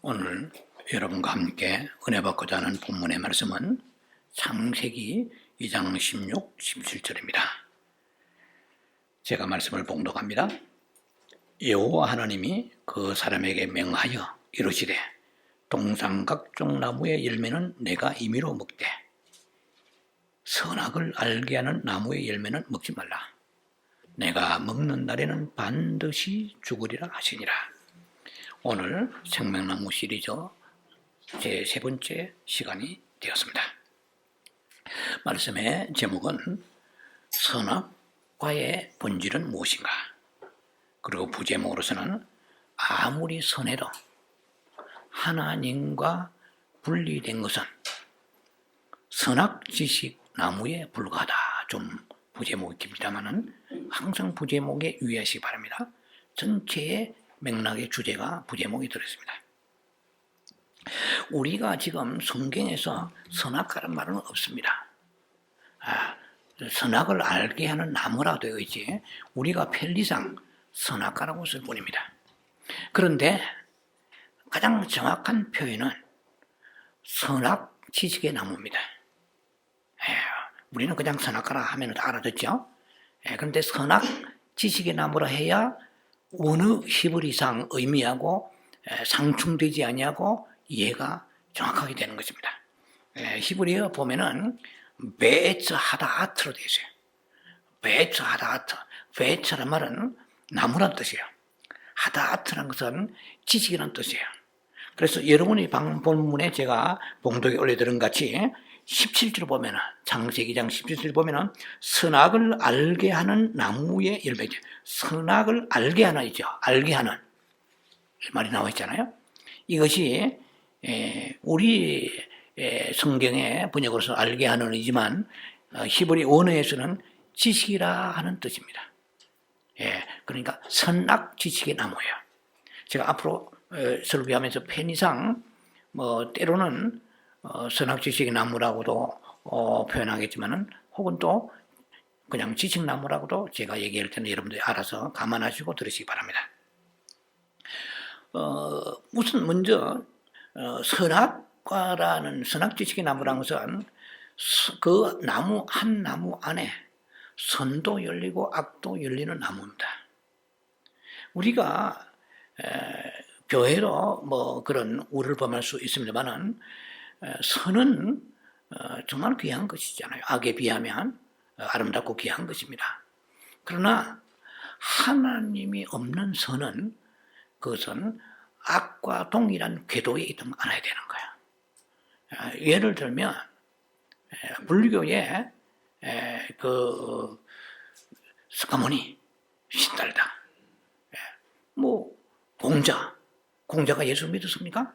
오늘 여러분과 함께 은혜 받고자 하는 본문의 말씀은 창세기 2장 16, 17절입니다. 제가 말씀을 봉독합니다. 여호와 하나님이 그 사람에게 명하여 이르시되 동산 각종 나무의 열매는 내가 임의로 먹되 선악을 알게 하는 나무의 열매는 먹지 말라. 내가 먹는 날에는 반드시 죽으리라 하시니라. 오늘 생명나무 시리즈 제 세 번째 시간이 되었습니다. 말씀의 제목은 선악과의 본질은 무엇인가? 그리고 부제목으로서는 아무리 선해도 하나님과 분리된 것은 선악지식 나무에 불과하다. 좀 부제목이 깁니다마는 항상 부제목에 유의하시기 바랍니다. 전체의 맥락의 주제가 부제목이 들어있습니다. 우리가 지금 성경에서 선악과란 말은 없습니다. 선악을 알게 하는 나무라고 되어 있지 우리가 편리상 선악과라고 쓸 뿐입니다. 그런데 가장 정확한 표현은 선악 지식의 나무입니다. 우리는 그냥 선악과라 하면 다 알아듣죠. 그런데 선악 지식의 나무라 해야 어느 히브리 이상 의미하고 상충되지 아니하고 이해가 정확하게 되는 것입니다. 히브리어 보면은 베츠 하다아트로 되어 있어요. 베츠 하다아트. 베츠란 말은 나무란 뜻이에요. 하다아트란 것은 지식이란 뜻이에요. 그래서 여러분이 본문에 제가 봉독에 올려드린 같이 17절 보면은 창세기 2장 17절 보면은 선악을 알게 하는 나무의 열매죠. 선악을 알게 하나이죠. 알게 하는 말이 나와 있잖아요. 이것이 우리 성경의 번역으로서 알게 하는이지만 히브리 원어에서는 지식이라 하는 뜻입니다. 그러니까 선악 지식의 나무예요. 제가 앞으로 설교하면서 편의상 때로는 선악 지식의 나무라고도 표현하겠지만은 혹은 또 그냥 지식나무라고도 제가 얘기할 때는 여러분들이 알아서 감안하시고 들으시기 바랍니다. 우선 먼저 선악과라는 선악 지식의 나무라는 것은 그 나무 한 나무 안에 선도 열리고 악도 열리는 나무입니다. 우리가 교회로 그런 우를 범할 수 있습니다만은 선은 정말 귀한 것이잖아요. 악에 비하면 아름답고 귀한 것입니다. 그러나 하나님이 없는 선은 그것은 악과 동일한 궤도에 있지 않아야 되는 거예요. 예를 들면 불교에 스가모니 신달다. 공자가 예수 믿었습니까?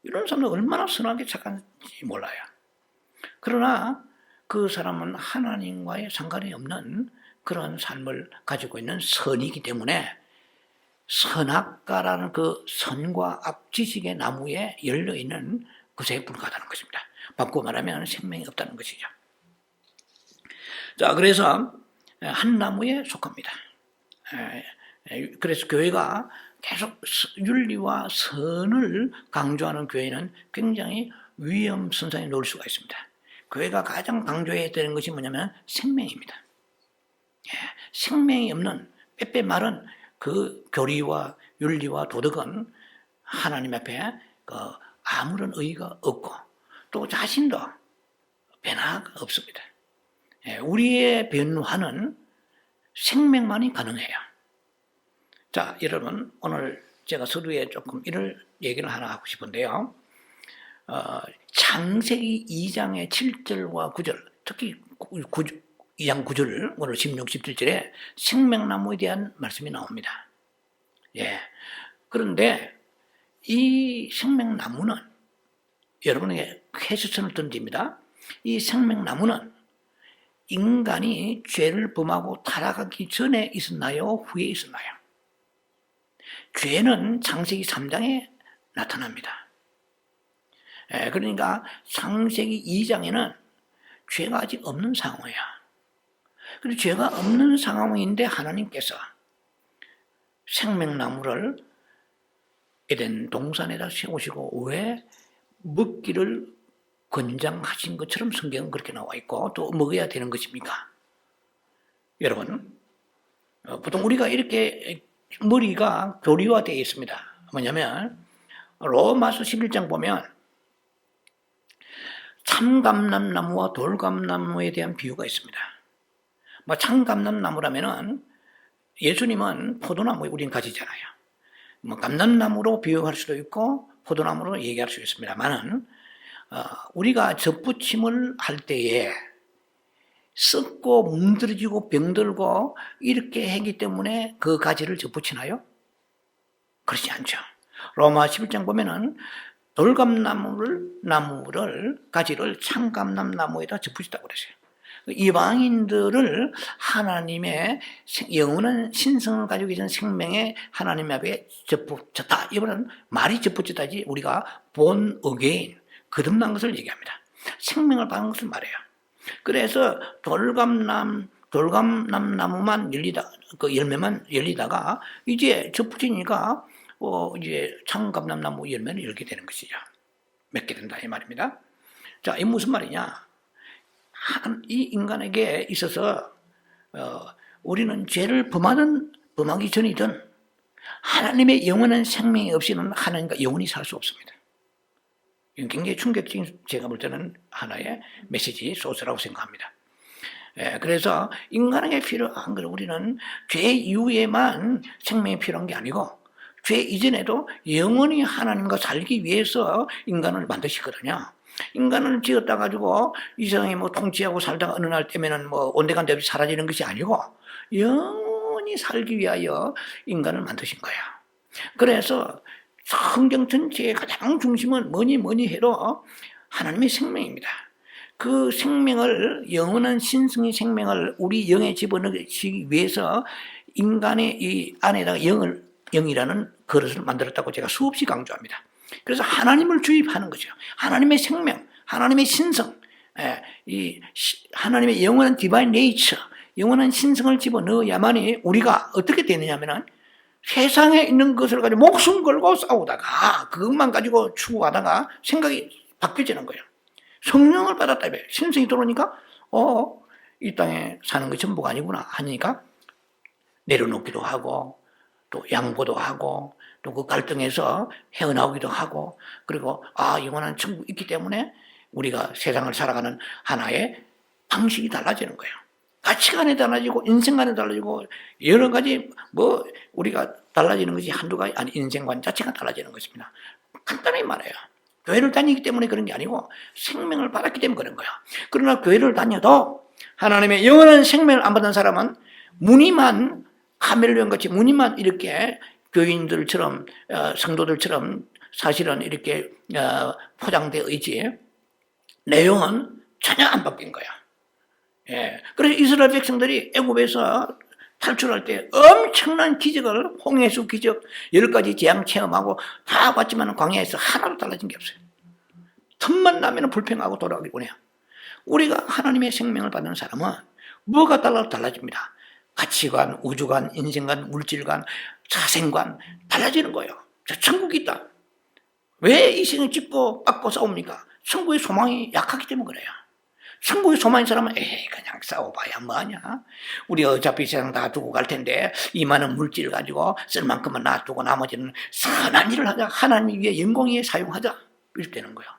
이런 사람은 얼마나 선하게 착한지 몰라요. 그러나 그 사람은 하나님과의 상관이 없는 그런 삶을 가지고 있는 선이기 때문에 선악과라는 그 선과 악 지식의 나무에 열려있는 것에 불과하다는 것입니다. 바꾸고 말하면 생명이 없다는 것이죠. 자, 그래서 한 나무에 속합니다. 그래서 교회가 계속 윤리와 선을 강조하는 교회는 굉장히 위험선상에 놓을 수가 있습니다. 교회가 가장 강조해야 되는 것이 뭐냐면 생명입니다. 생명이 없는 빼빼 마른 그 교리와 윤리와 도덕은 하나님 앞에 아무런 의의가 없고 또 자신도 변화가 없습니다. 우리의 변화는 생명만이 가능해요. 자, 여러분 오늘 제가 서두에 조금 이런 얘기를 하나 하고 싶은데요. 창세기 2장의 7절과 9절, 특히 2장 9절, 오늘 16, 17절에 생명나무에 대한 말씀이 나옵니다. 그런데 이 생명나무는 여러분에게 퀘스천을 던집니다. 이 생명나무는 인간이 죄를 범하고 타락하기 전에 있었나요? 후에 있었나요? 죄는 창세기 3장에 나타납니다. 그러니까 창세기 2장에는 죄가 아직 없는 상황이야. 그리고 죄가 없는 상황인데 하나님께서 생명나무를 에덴 동산에다 세우시고 왜 먹기를 권장하신 것처럼 성경은 그렇게 나와 있고 또 먹어야 되는 것입니까? 여러분, 보통 우리가 이렇게 머리가 교리화되어 있습니다. 뭐냐면 로마서 11장 보면 참감람나무와 돌감나무에 대한 비유가 있습니다. 뭐 참감람나무라면은 예수님은 포도나무에 우린 가지잖아요. 뭐 감람나무로 비유할 수도 있고 포도나무로 얘기할 수 있습니다만은 우리가 접붙임을 할 때에 썩고 뭉들어지고 병들고 이렇게 하기 때문에 그 가지를 접붙이나요? 그렇지 않죠. 로마 11장 보면은 돌감나무를 가지를 참감람나무에다 접붙였다고 그러세요. 이방인들을 하나님의 영원한 신성을 가지고 계신 생명의 하나님 앞에 접붙였다. 이거는 말이 접붙였다지 우리가 born again, 거듭난 것을 얘기합니다. 생명을 받은 것을 말해요. 그래서 돌감나무만 열리다, 그 열매만 열리다가 이제 접붙이니까 이제 참감람나무 열매를 열게 되는 것이죠. 맺게 된다 이 말입니다. 자, 이 무슨 말이냐? 이 인간에게 있어서 우리는 죄를 범하기 전이든 하나님의 영원한 생명이 없이는 하나님과 영원히 살 수 없습니다. 이건 굉장히 충격적인, 제가 볼 때는 하나의 메시지 소스라고 생각합니다. 그래서 인간에게 필요한 건 우리는 죄 이후에만 생명이 필요한 게 아니고 죄 이전에도 영원히 하나님과 살기 위해서 인간을 만드시거든요. 인간을 지었다 가지고 이 세상에 뭐 통치하고 살다가 어느 날 때면은 뭐 온데간데 없이 사라지는 것이 아니고 영원히 살기 위하여 인간을 만드신 거야. 그래서 성경 전체의 가장 중심은 뭐니 해도 하나님의 생명입니다. 그 생명을, 영원한 신성의 생명을 우리 영에 집어넣기 위해서 인간의 이 안에다가 영이라는 그릇을 만들었다고 제가 수없이 강조합니다. 그래서 하나님을 주입하는 거죠. 하나님의 생명, 하나님의 신성, 이 하나님의 영원한 디바인 네이처, 영원한 신성을 집어넣어야만이 우리가 어떻게 되느냐면은 세상에 있는 것을 가지고 목숨 걸고 싸우다가 그것만 가지고 추구하다가 생각이 바뀌어지는 거예요. 성령을 받았다며 신성이 들어오니까 이 땅에 사는 것이 전부가 아니구나 하니까 내려놓기도 하고 또 양보도 하고 또 그 갈등에서 헤어나오기도 하고 그리고 영원한 천국이 있기 때문에 우리가 세상을 살아가는 하나의 방식이 달라지는 거예요. 가치관이 달라지고 인생관이 달라지고 여러 가지 우리가 달라지는 것이 한두가 아니 인생관 자체가 달라지는 것입니다. 간단하게 말해요. 교회를 다니기 때문에 그런 게 아니고 생명을 받았기 때문에 그런 거예요. 그러나 교회를 다녀도 하나님의 영원한 생명을 안 받은 사람은 무늬만 카멜레온같이 무늬만 이렇게 교인들처럼 성도들처럼 사실은 이렇게 포장되어 있지 내용은 전혀 안 바뀐 거야. 그래서 이스라엘 백성들이 애굽에서 탈출할 때 엄청난 기적을 홍해수 기적 10가지 재앙 체험하고 다 봤지만 광야에서 하나도 달라진 게 없어요. 틈만 나면 불평하고 돌아가기 원해요. 우리가 하나님의 생명을 받는 사람은 뭐가 달라집니다. 가치관, 우주관, 인생관, 물질관, 자생관 달라지는 거예요. 천국이 있다. 왜 이 생을 찢고 빡고 싸웁니까? 천국의 소망이 약하기 때문에 그래요. 천국의 소망인 사람은 그냥 싸워봐야 뭐하냐. 우리 어차피 세상 다 두고 갈 텐데 이만한 물질 가지고 쓸 만큼만 놔두고 나머지는 선한 일을 하자. 하나님 위해 영광 위해 사용하자. 이렇게 되는 거예요.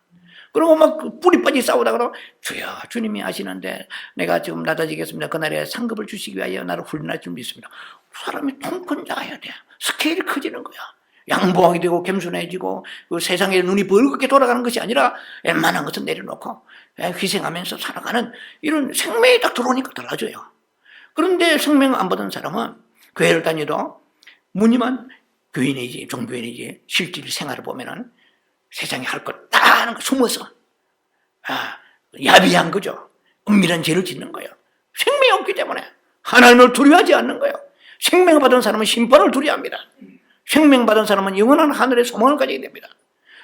그리고 막 뿌리 빠지 싸우다 그러고 주여 주님이 아시는데 내가 지금 낮아지겠습니다. 그날에 상급을 주시기 위하여 나를 훈련할 줄 믿습니다. 사람이 통 큰 자가 해야 돼. 스케일이 커지는 거야. 양보하게 되고 겸손해지고 그 세상에 눈이 벌겋게 돌아가는 것이 아니라 웬만한 것은 내려놓고 희생하면서 살아가는 이런 생명이 딱 들어오니까 달라져요. 그런데 생명 안 받은 사람은 교회를 다니도 무늬만 교인이지 종교인이지 실질 생활을 보면은 세상에 할 것 다 하는 거 숨어서 야비한 거죠. 은밀한 죄를 짓는 거예요. 생명이 없기 때문에 하나님을 두려워하지 않는 거예요. 생명을 받은 사람은 심판을 두려워합니다. 생명 받은 사람은 영원한 하늘의 소망을 가지게 됩니다.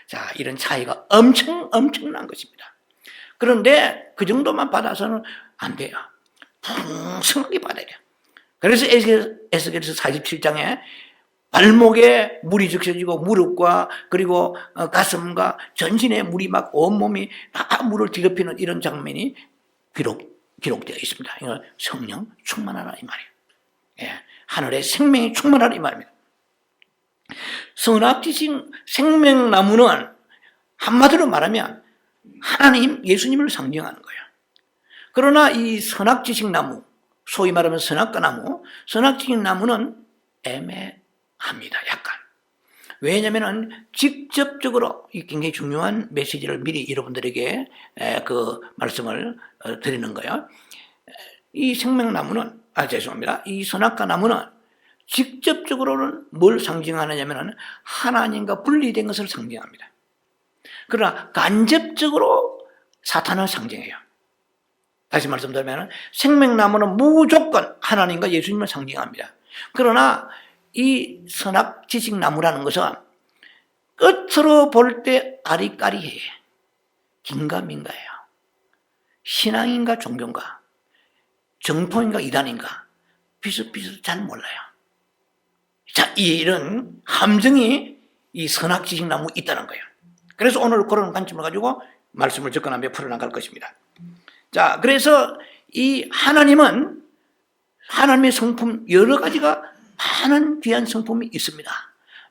자, 이런 차이가 엄청난 것입니다. 그런데 그 정도만 받아서는 안 돼요. 풍성하게 받아야 돼요. 그래서 에스겔서 47장에 발목에 물이 적셔지고 무릎과 그리고 가슴과 전신에 물이 막 온몸이 다 물을 뒤덮이는 이런 장면이 기록되어 있습니다. 이거 성령 충만하라 이 말이에요. 예, 하늘의 생명이 충만하라 이 말입니다. 선악지식 생명나무는 한마디로 말하면 하나님, 예수님을 상징하는 거예요. 그러나 이 선악지식나무, 소위 말하면 선악과나무, 선악지식나무는 애매합니다. 약간. 왜냐하면 직접적으로 이 굉장히 중요한 메시지를 미리 여러분들에게 그 말씀을 드리는 거예요. 이 생명나무는, 죄송합니다. 이 선악과나무는 직접적으로는 뭘 상징하느냐면 하나님과 분리된 것을 상징합니다. 그러나 간접적으로 사탄을 상징해요. 다시 말씀드리면 생명나무는 무조건 하나님과 예수님을 상징합니다. 그러나 이 선악지식나무라는 것은 끝으로 볼 때 아리까리해. 긴가민가해요. 신앙인가 종교인가, 정통인가 이단인가 비슷비슷 잘 몰라요. 자, 이런 함정이 이 선악지식나무에 있다는 거예요. 그래서 오늘 그런 관점을 가지고 말씀을 접근하며 풀어나갈 것입니다. 자, 그래서 이 하나님은 하나님의 성품 여러 가지가 많은 귀한 성품이 있습니다.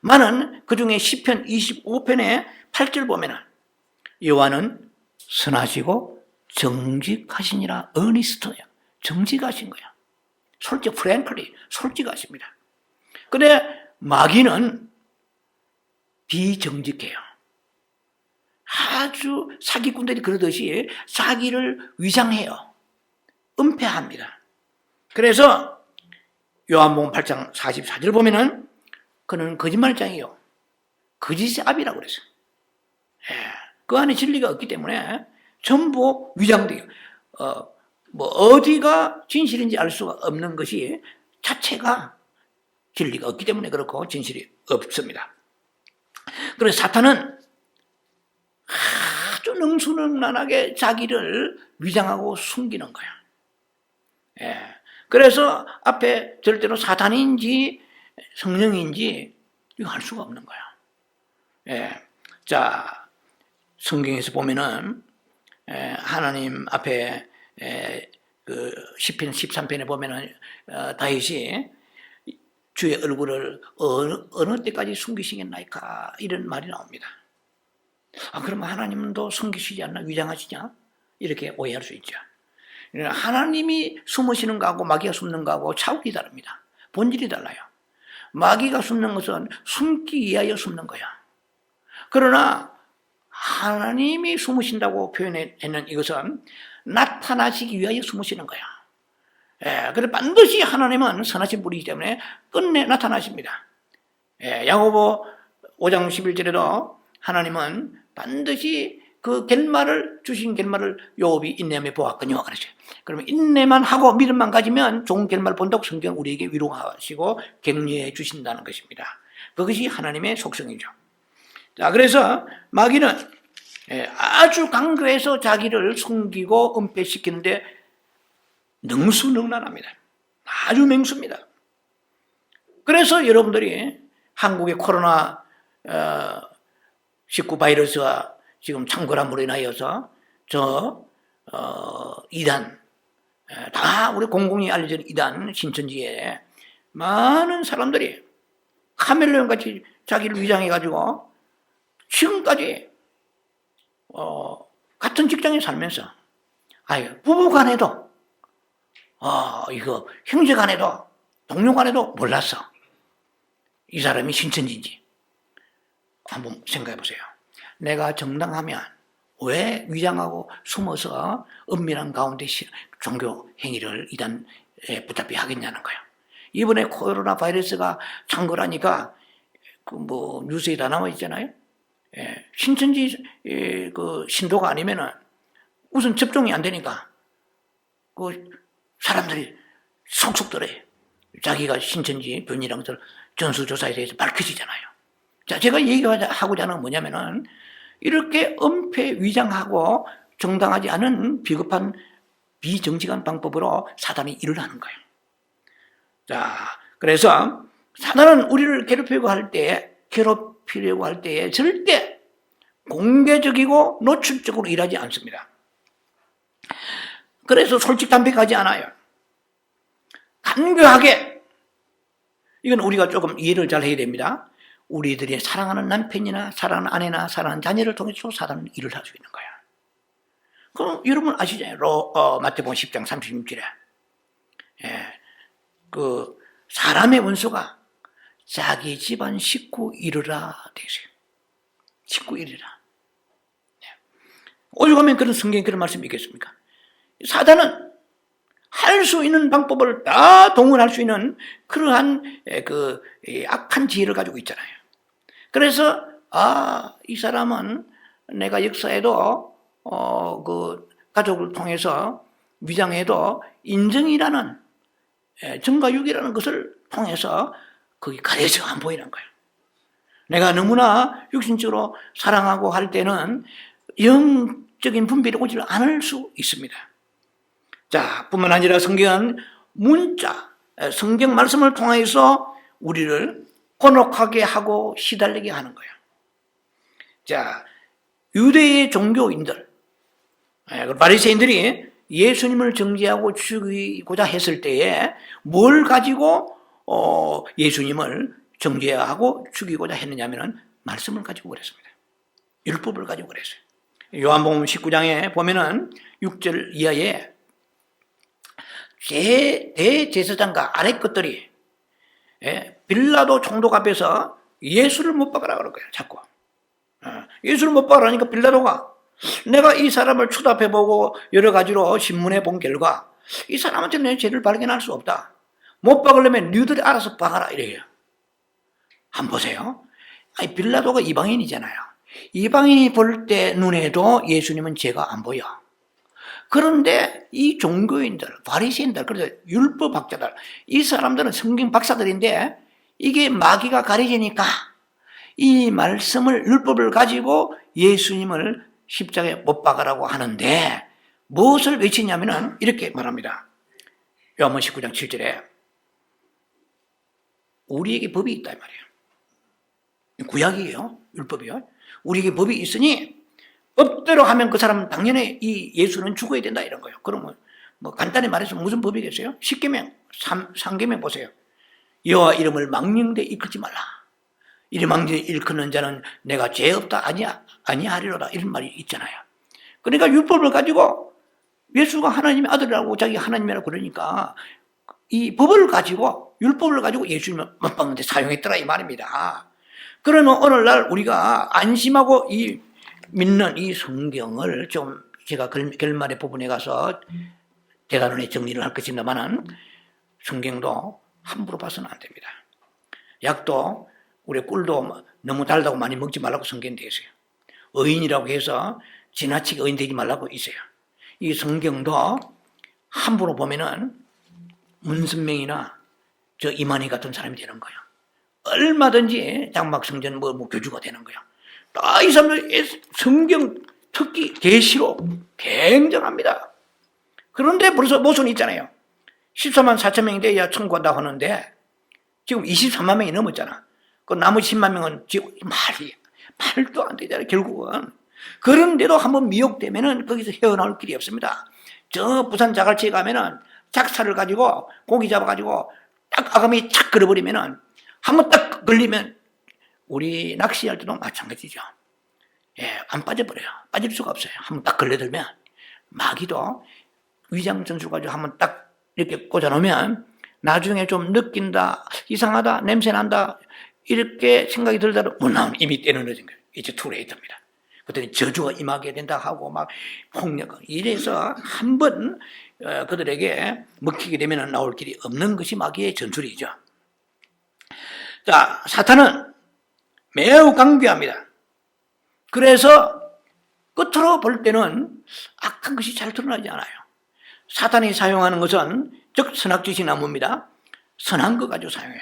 많은 그중에 시편 25편의 8절 보면은 여호와는 선하시고 정직하시니라. 어니스트예요. 정직하신 거예요. 프랭클리 솔직하십니다. 근데 마귀는 비정직해요. 아주 사기꾼들이 그러듯이 자기를 위장해요. 은폐합니다. 그래서 요한복음 8장 44절 보면은 그는 거짓말장이요, 거짓의 압이라고 그랬어요. 그 안에 진리가 없기 때문에 전부 위장돼요. 어디가 진실인지 알 수가 없는 것이 자체가 진리가 없기 때문에 그렇고 진실이 없습니다. 그래서 사탄은 아주 능수능란하게 자기를 위장하고 숨기는 거야. 그래서 앞에 절대로 사탄인지 성령인지 이거 알 수가 없는 거야. 자, 성경에서 보면은 하나님 앞에 그 시편 13편에 보면은 다윗이 주의 얼굴을 어느 때까지 숨기시겠나이까 이런 말이 나옵니다. 그러면 하나님도 숨기시지 않나, 위장하시냐, 이렇게 오해할 수 있죠. 하나님이 숨으시는 거하고 마귀가 숨는 거하고 차원이 다릅니다. 본질이 달라요. 마귀가 숨는 것은 숨기 위하여 숨는 거야. 그러나 하나님이 숨으신다고 표현했는 이것은 나타나시기 위하여 숨으시는 거야. 그래서 반드시 하나님은 선하신 분이기 때문에 끝내 나타나십니다. 야고보 5장 11절에도 하나님은 반드시 그 결말을, 주신 결말을 요업이 인내하며 보았거니와 그러죠. 그러면 인내만 하고 믿음만 가지면 좋은 결말을 본다고 성경은 우리에게 위로하시고 격려해 주신다는 것입니다. 그것이 하나님의 속성이죠. 자, 그래서 마귀는 아주 강조해서 자기를 숨기고 은폐시키는데 능수능란합니다. 아주 맹수입니다. 그래서 여러분들이 한국의 코로나 19 바이러스와 지금 창궐함으로 인하여서 이단, 다 우리 공공이 알려진 이단 신천지에 많은 사람들이 카멜레온같이 자기를 위장해가지고 지금까지 같은 직장에 살면서 부부간에도 이거 형제간에도 동료간에도 몰랐어. 이 사람이 신천지인지. 한번 생각해 보세요. 내가 정당하면 왜 위장하고 숨어서 은밀한 가운데 종교 행위를 이단에 붙잡히 하겠냐는 거예요. 이번에 코로나 바이러스가 창궐하니까 뉴스에 다 나와 있잖아요. 신천지 그 신도가 아니면은 우선 접종이 안 되니까 그 사람들이 속속 들어요. 자기가 신천지 변이란 것을 전수조사에 대해서 밝혀지잖아요. 자, 제가 얘기하고자 하는 건 뭐냐면은 이렇게 은폐 위장하고 정당하지 않은 비겁한 비정직한 방법으로 사단이 일을 하는 거예요. 자, 그래서 사단은 우리를 괴롭히려고 할 때에 절대 공개적이고 노출적으로 일하지 않습니다. 그래서 솔직담백하지 않아요. 간교하게, 이건 우리가 조금 이해를 잘 해야 됩니다. 우리들이 사랑하는 남편이나 사랑하는 아내나 사랑하는 자녀를 통해서 사단은 일을 할 수 있는 거야. 그럼 여러분 아시잖아요. 마태복음 10장 36절에 그 사람의 원수가 자기 집안 식구 이르라 되세요. 식구 이르라. 오죽하면 그런 성경에 그런 말씀이 있겠습니까? 사단은 할 수 있는 방법을 다 동원할 수 있는 그러한 그 악한 지혜를 가지고 있잖아요. 그래서 이 사람은 내가 역사에도 그 가족을 통해서 위장해도 인정이라는 정가육이라는 것을 통해서 거기 가려져 안 보이는 거예요. 내가 너무나 육신적으로 사랑하고 할 때는 영적인 분별이 오지 않을 수 있습니다. 자, 뿐만 아니라 성경은 문자, 성경 말씀을 통해서 우리를 곤혹하게 하고 시달리게 하는 거예요. 자, 유대의 종교인들, 바리새인들이 예수님을 정죄하고 죽이고자 했을 때에 뭘 가지고 예수님을 정죄하고 죽이고자 했느냐면 말씀을 가지고 그랬습니다. 율법을 가지고 그랬어요. 요한복음 19장에 보면은 6절 이하에 대제사장과 아래 것들이 빌라도 총독 앞에서 예수를 못 박으라 그럴 거예요. 자꾸 예수를 못 박으라니까 빌라도가 내가 이 사람을 추답해보고 여러 가지로 신문해 본 결과 이 사람한테 내 죄를 발견할 수 없다. 못 박으려면 너희들이 알아서 박아라 이래요. 한번 보세요. 아니, 빌라도가 이방인이잖아요. 이방인이 볼 때 눈에도 예수님은 죄가 안 보여. 그런데 이 종교인들, 바리새인들, 그래서 율법학자들, 이 사람들은 성경 박사들인데 이게 마귀가 가려지니까 이 말씀을, 율법을 가지고 예수님을 십자가에 못 박으라고 하는데 무엇을 외치냐면은 이렇게 말합니다. 요한복음 19장 7절에 우리에게 법이 있다 이 말이에요. 구약이에요. 율법이요. 우리에게 법이 있으니 법대로 하면 그 사람은 당연히 이 예수는 죽어야 된다 이런 거예요. 그러면 뭐 간단히 말해서 무슨 법이겠어요? 10계명, 3계명 보세요. 여호와 이름을 망령되 일컫지 말라. 이름 망령되 일컫는 자는 내가 죄 없다 아니하리로다 이런 말이 있잖아요. 그러니까 율법을 가지고 예수가 하나님의 아들이라고 자기 하나님이라고 그러니까 이 법을 가지고 율법을 가지고 예수님을 못 박는데 사용했더라 이 말입니다. 그러면 오늘날 우리가 안심하고 이 믿는 이 성경을 좀 제가 결말의 부분에 가서 대단원에 정리를 할 것입니다만은 성경도 함부로 봐서는 안 됩니다. 약도 우리 꿀도 너무 달다고 많이 먹지 말라고 성경에 되어 있어요. 의인이라고 해서 지나치게 의인 되지 말라고 있어요. 이 성경도 함부로 보면은 문선명이나 저 이만희 같은 사람이 되는 거예요. 얼마든지 장막성전 뭐 교주가 되는 거예요. 이 사람들 성경 특히 계시록 굉장합니다. 그런데 벌써 모순이 있잖아요. 14만 4천 명이 돼야 천국 간다고 하는데 지금 23만 명이 넘었잖아. 그 나머지 10만 명은 지금 말도 안 되잖아요. 결국은. 그런데도 한번 미혹되면은 거기서 헤어나올 길이 없습니다. 저 부산 자갈치에 가면은 작사를 가지고 고기 잡아가지고 딱 아가미 착 걸어버리면은 한번 딱 걸리면 우리 낚시할 때도 마찬가지죠. 안 빠져버려요. 빠질 수가 없어요. 한번 딱 걸려들면 마귀도 위장전술 가지고 한번 딱 이렇게 꽂아놓으면 나중에 좀 느낀다, 이상하다, 냄새난다 이렇게 생각이 들더라도 못 나오면 이미 때는 늦은 거예요. 이제 투레이터입니다. 그때 저주가 임하게 된다 하고 막 폭력 이래서 한번 그들에게 먹히게 되면 나올 길이 없는 것이 마귀의 전술이죠. 자, 사탄은 매우 강비합니다. 그래서 끝으로 볼 때는 악한 것이 잘 드러나지 않아요. 사탄이 사용하는 것은 즉 선악지시 나무입니다. 선한 거 가지고 사용해요.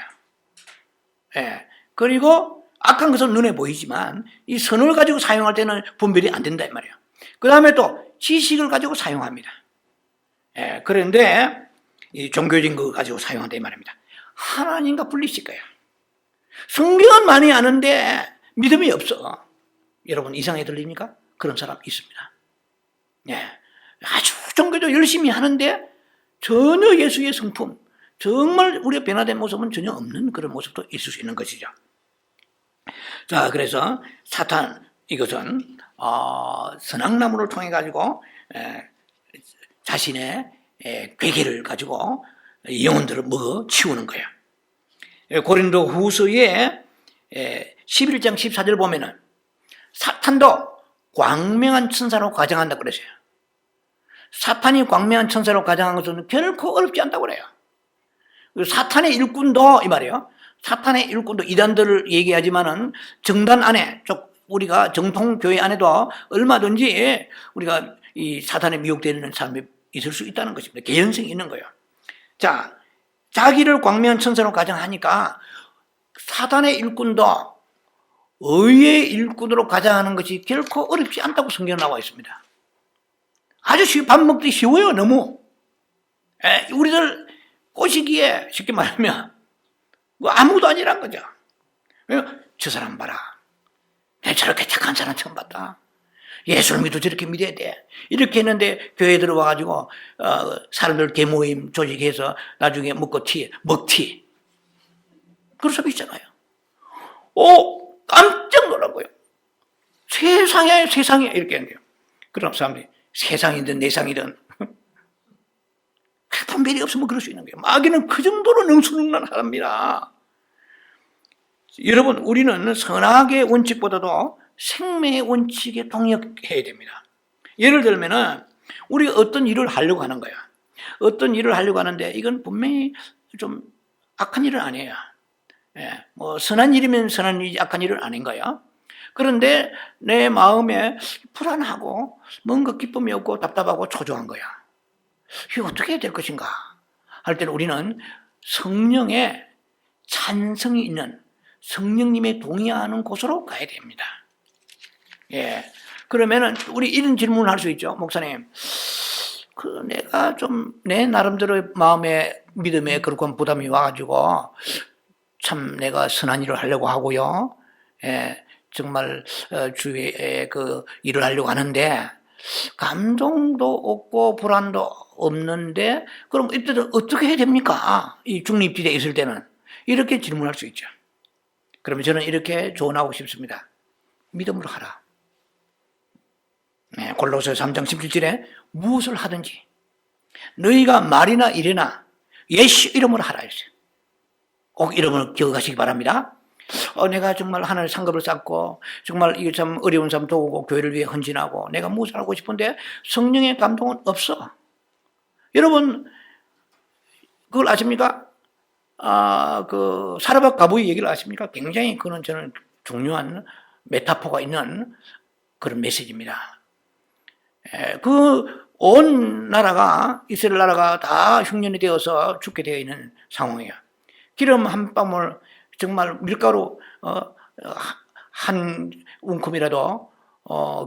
그리고 악한 것은 눈에 보이지만 이 선을 가지고 사용할 때는 분별이 안 된다 이 말이에요. 그 다음에 또 지식을 가지고 사용합니다. 그런데 이 종교적인 거 가지고 사용한다 이 말입니다. 하나님과 분리시켜요. 성경은 많이 아는데 믿음이 없어. 여러분 이상하게 들립니까? 그런 사람 있습니다. 예, 아주 종교도 열심히 하는데 전혀 예수의 성품, 정말 우리가 변화된 모습은 전혀 없는 그런 모습도 있을 수 있는 것이죠. 자, 그래서 사탄 이것은 선악나무를 통해 가지고 자신의 괴계를 가지고 영혼들을 먹어 치우는 거예요. 고린도 후서에 11장 14절 보면은 사탄도 광명한 천사로 가정한다 그러세요. 사탄이 광명한 천사로 가정한 것은 결코 어렵지 않다고 그래요. 사탄의 일꾼도 이 말이에요. 사탄의 일꾼도 이단들을 얘기하지만은 정단 안에 우리가 정통 교회 안에도 얼마든지 우리가 이 사탄에 미혹되는 사람이 있을 수 있다는 것입니다. 개연성이 있는 거예요. 자, 자기를 광명한 천사로 가정하니까 사탄의 일꾼도 의의 일꾼으로 가정하는 것이 결코 어렵지 않다고 성경에 나와 있습니다. 아주 밥 먹기 쉬워요, 너무. 우리들 꼬시기에 쉽게 말하면 아무도 아니란 거죠. 저 사람 봐라. 내가 저렇게 착한 사람 처음 봤다. 예수를 믿어 저렇게 믿어야 돼. 이렇게 했는데 교회에 들어와가지고 사람들 대모임 조직해서 나중에 먹튀. 그런 사람이 있잖아요. 깜짝 놀라고요. 세상에 이렇게 한대요. 그런 사람들이 세상이든 내상이든 분별이 없으면 그럴 수 있는 거예요. 마귀는 그 정도로 능수능란한 사람이라. 여러분, 우리는 선악의 원칙보다도 생명의 원칙에 동역해야 됩니다. 예를 들면은 우리가 어떤 일을 하려고 하는 거야. 어떤 일을 하려고 하는데 이건 분명히 좀 악한 일은 아니에요. 선한 일이면 선한 일이지 악한 일은 아닌 거야. 그런데 내 마음에 불안하고 뭔가 기쁨이 없고 답답하고 초조한 거야. 이게 어떻게 해야 될 것인가 할 때는 우리는 성령의 찬성이 있는 성령님의 동의하는 곳으로 가야 됩니다. 그러면은 우리 이런 질문을 할 수 있죠. 목사님, 내가 좀 내 나름대로 마음에 믿음에 그렇고 부담이 와가지고 참 내가 선한 일을 하려고 하고요. 정말 주위에 그 일을 하려고 하는데 감동도 없고 불안도 없는데 그럼 이때는 어떻게 해야 됩니까? 이 중립지대에 있을 때는 이렇게 질문할 수 있죠. 그러면 저는 이렇게 조언하고 싶습니다. 믿음으로 하라. 골로새 3장 17절에 무엇을 하든지 너희가 말이나 일이나 예수 이름으로 하라 했어요. 꼭 이름을 기억하시기 바랍니다. 내가 정말 하나님의 상급을 쌓고 정말 이게 참 어려운 사람 도우고 교회를 위해 헌신하고 내가 무엇을 하고 싶은데 성령의 감동은 없어. 여러분 그걸 아십니까? 그 사르밧 가부의 얘기를 아십니까? 굉장히 그는 저는 중요한 메타포가 있는 그런 메시지입니다. 그 온 나라가 이스라엘 나라가 다 흉년이 되어서 죽게 되어 있는 상황이에요. 기름 한 방울 정말 밀가루 한 움큼이라도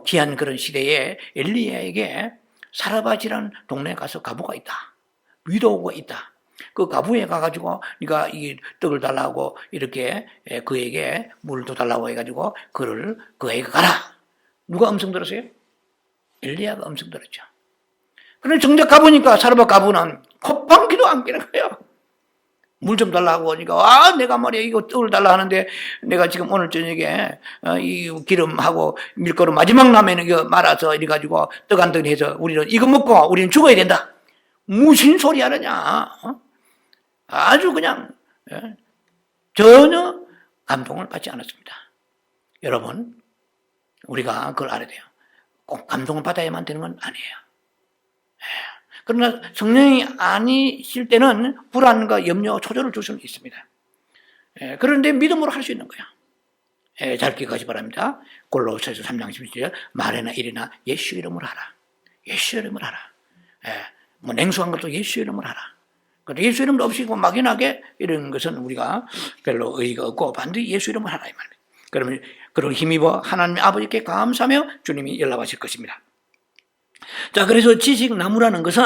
귀한 그런 시대에 엘리야에게 사르밧이라는 동네에 가서 가부가 있다. 위도우가 있다. 그 가부에 가가지고 네가 이 떡을 달라고 이렇게 그에게 물도 달라고 해가지고 그에게 가라. 누가 음성 들었어요? 엘리야가 음성 들었죠. 그런데 정작 가보니까 사르밧 가부는 콧방귀도 안 끼는 거예요. 물 좀 달라고 하니까 내가 말이야 이거 떡을 달라 하는데 내가 지금 오늘 저녁에 이 기름하고 밀가루 마지막 남에는 이거 말아서 이래가지고 떡 한 덩이 해서 우리는 이거 먹고 우리는 죽어야 된다. 무슨 소리 하느냐. 아주 그냥 전혀 감동을 받지 않았습니다. 여러분 우리가 그걸 알아야 돼요. 꼭 감동을 받아야만 되는 건 아니에요. 그러나 성령이 아니실 때는 불안과 염려, 초조를 줄 수는 있습니다. 그런데 믿음으로 할 수 있는 거야. 잘 기억하시 바랍니다. 골로새서 3장 11절 말이나 일이나 예수 이름으로 하라. 예수 이름으로 하라. 뭐 냉수한 것도 예수 이름으로 하라. 예수 이름 없이 막연하게 이런 것은 우리가 별로 의의가 없고 반드시 예수 이름을 하라 이 말입니다. 그러면 그런 힘입어 하나님 아버지께 감사하며 주님이 연락하실 것입니다. 자, 그래서 지식나무라는 것은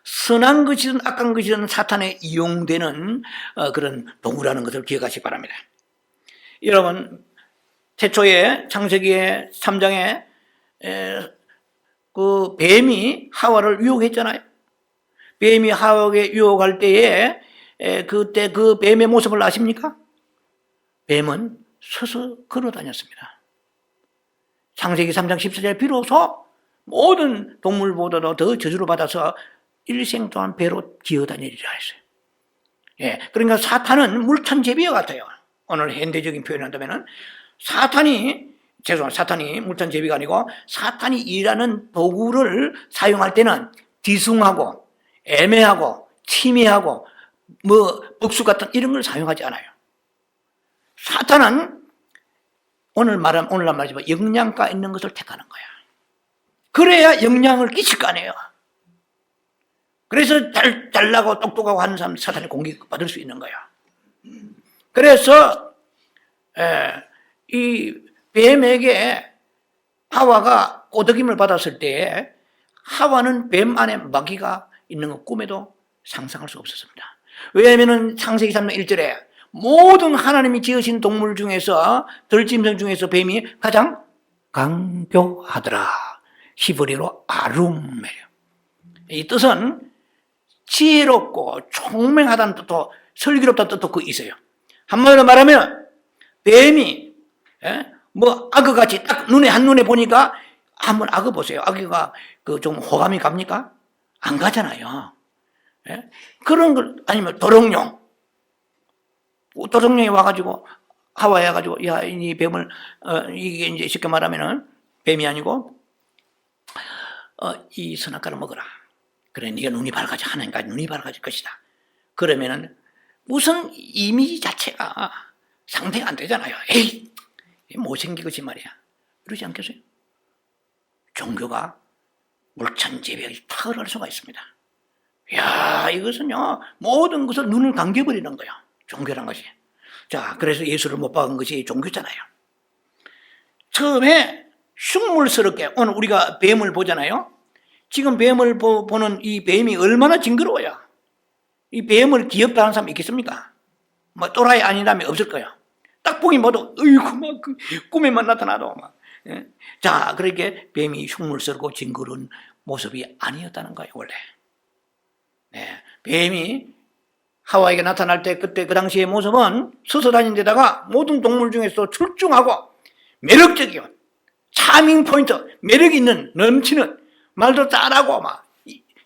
선한 것이든 악한 것이든 사탄에 이용되는 그런 도구라는 것을 기억하시기 바랍니다. 여러분, 태초에 창세기의 3장에 그 뱀이 하와를 유혹했잖아요. 뱀이 하와에게 유혹할 때에 그때 그 뱀의 모습을 아십니까? 뱀은 서서 걸어 다녔습니다. 창세기 3장 14절에 비로소 모든 동물보다도 더 저주를 받아서 일생 동안 배로 기어다니리라 했어요. 예, 그러니까 사탄은 물천제비와 같아요. 오늘 현대적인 표현을 한다면은 사탄이 물천제비가 아니고 사탄이 일하는 도구를 사용할 때는 뒤숭하고 애매하고 치밀하고 복수 같은 이런 걸 사용하지 않아요. 사탄은 오늘날 말이지만 영양가 있는 것을 택하는 거야. 그래야 영향을 끼칠 거 아니에요. 그래서 잘나고 똑똑하고 하는 사람 사탄의 공격받을 수 있는 거야. 그래서 이 뱀에게 하와가 꼬드김을 받았을 때 하와는 뱀 안에 마귀가 있는 것 꿈에도 상상할 수 없었습니다. 왜냐하면 창세기 3장 1절에 모든 하나님이 지으신 동물 중에서 들짐승 중에서 뱀이 가장 강교하더라. 히브리어로 아룸이에요. 이 뜻은 지혜롭고 총명하다는 뜻도 슬기롭다는 뜻도 그 있어요. 한마디로 말하면 뱀이 악어같이 딱 한눈에 보니까 한번 악어 보세요. 악어가 좀 호감이 갑니까? 안 가잖아요. 그런 걸 아니면 도롱뇽이 와가지고 하와에 와가지고 야, 이 뱀을 이게 이제 쉽게 말하면은 뱀이 아니고 이 선악과를 먹어라. 그래, 네가 눈이 밝아져 하나님까지 눈이 밝아질 것이다. 그러면은 무슨 이미지 자체가 상대가 안 되잖아요. 에이, 못생기겠지 말이야. 이러지 않겠어요? 종교가 물천제비하게 탁월할 수가 있습니다. 야, 이것은요 모든 것을 눈을 감겨버리는 거예요. 종교란 것이. 자, 그래서 예수를 못 박은 것이 종교잖아요. 처음에 흉물스럽게 오늘 우리가 뱀을 보잖아요. 지금 뱀을 보는 이 뱀이 얼마나 징그러워요. 이 뱀을 귀엽다 하는 사람 있겠습니까? 뭐 또라이 아니라면 없을 거예요. 딱 보기 모두 어이구 막 꿈에만 나타나도 막. 자, 그렇게 뱀이 흉물스럽고 징그러운 모습이 아니었다는 거예요, 원래. 뱀이 하와에게 나타날 때 그때 그 당시의 모습은 서서 다닌 데다가 모든 동물 중에서 출중하고 매력적이고 차밍 포인트, 매력 있는 넘치는 말도 잘하고 막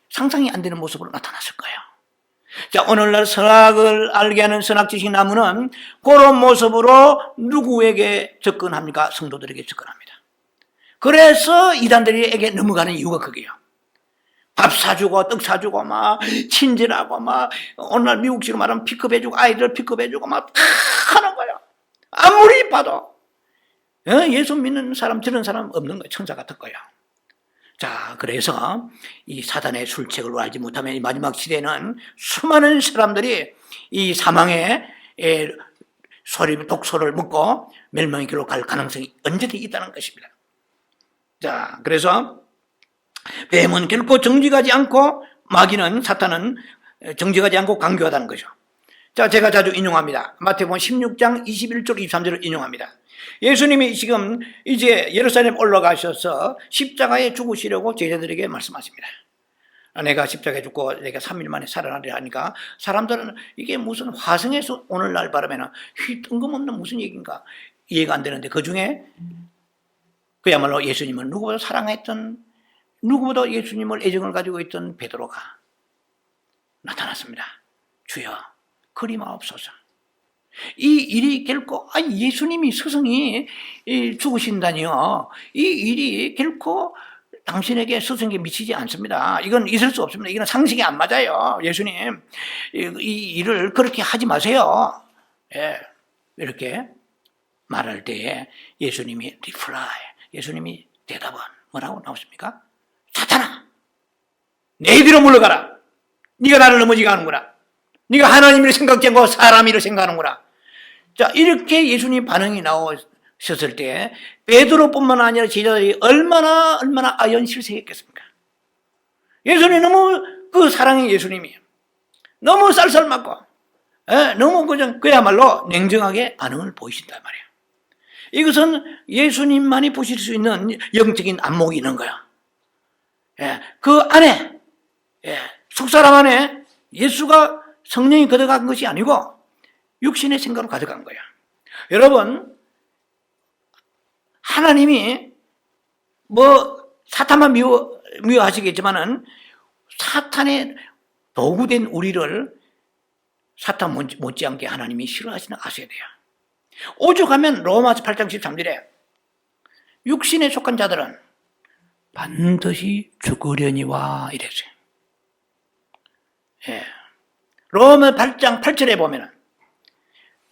상상이 안 되는 모습으로 나타났을 거예요. 자, 오늘날 선악을 알게 하는 선악지식 나무는 그런 모습으로 누구에게 접근합니까? 성도들에게 접근합니다. 그래서 이단들에게 넘어가는 이유가 그게요. 밥 사주고 떡 사주고 막 친절하고 막 오늘날 미국식으로 말하면 픽업해주고 아이들 픽업해주고 막 하는 거예요. 아무리 봐도 예수 믿는 사람 저런 사람 없는 거예요. 천사 같을 거예요. 자, 그래서 이 사단의 술책을 알지 못하면 이 마지막 시대는 수많은 사람들이 이 사망의 독소를 먹고 멸망의 길로 갈 가능성이 언제든지 있다는 것입니다. 자, 그래서 뱀은 결코 정직하지 않고 마귀는 사탄은 정직하지 않고 강교하다는 거죠. 자, 제가 자주 인용합니다. 마태복음 16장 21절 23절을 인용합니다. 예수님이 지금 이제 예루살렘 올라가셔서 십자가에 죽으시려고 제자들에게 말씀하십니다. 내가 십자가에 죽고 내가 3일 만에 살아나리라 하니까 사람들은 이게 무슨 화성에서 오늘날 바라면 뜬금없는 무슨 얘기인가 이해가 안 되는데 그 중에 그야말로 예수님을 누구보다 사랑했던 누구보다 예수님을 애정을 가지고 있던 베드로가 나타났습니다. 주여 그리 마옵소서. 이 일이 결코 예수님이 스승이 죽으신다니요. 이 일이 결코 당신에게 스승에게 미치지 않습니다. 이건 있을 수 없습니다. 이건 상식이 안 맞아요. 예수님 이 일을 그렇게 하지 마세요. 이렇게 말할 때에 예수님이 예수님이 대답은 뭐라고 나오십니까? 사탄아, 내 뒤로 물러가라. 네가 나를 넘어지게 하는구나. 네가 하나님을 생각지 않고 사람이를 생각하는구나. 자, 이렇게 예수님 반응이 나오셨을 때 베드로뿐만 아니라 제자들이 얼마나 아연실색했겠습니까? 예수님 너무 그 사랑의 예수님이 너무 쌀쌀맞고 너무 그야말로 냉정하게 반응을 보이신단 말이에요. 이것은 예수님만이 보실 수 있는 영적인 안목이 있는 거야. 예, 그 안에, 속사람 안에 예수가 성령이 거듭간 것이 아니고 육신의 생각으로 가져간 거야. 여러분, 하나님이 사탄만 미워하시겠지만은 사탄의 도구된 우리를 사탄 못지않게 하나님이 싫어하시는 거 아셔야 돼요. 오죽하면 로마서 8장 13절에 육신에 속한 자들은 반드시 죽으려니와 이랬어요. 로마 8장 8절에 보면은